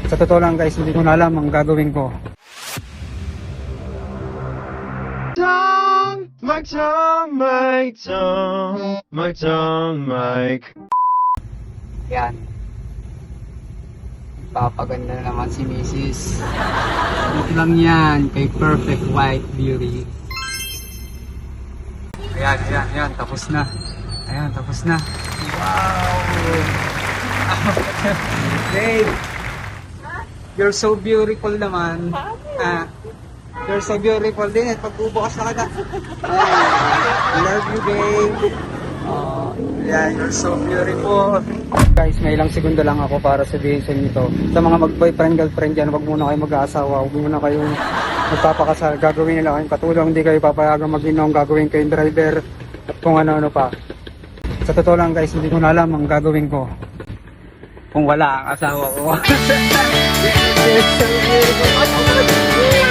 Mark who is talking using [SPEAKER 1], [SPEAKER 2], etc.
[SPEAKER 1] Sa totoo lang guys, hindi ko na alam ang gagawin ko.
[SPEAKER 2] Mic.
[SPEAKER 1] Yan. Papaganda naman si Mrs. Ito lang yan kay Perfect White Beauty. Ayan, tapos na. Ayan, tapos na. Wow! Babe! You're so beautiful naman. You're so beautiful din at pagbubukas na ka na. I love you, babe. Oh, yeah, you're so beautiful. Guys, may ilang segundo lang ako para sabihin sa inyo to. Sa mga mag-boyfriend, girlfriend dyan, wag muna kayo mag-aasawa, wag muna kayong magpapakasal. Gagawin nila kayong katulong, hindi kayo papayagang mag-inom, gagawin kayong driver, at kung ano-ano pa. Sa totoo lang guys, hindi ko na alam ang gagawin ko kung wala ang asawa ko. You're so beautiful.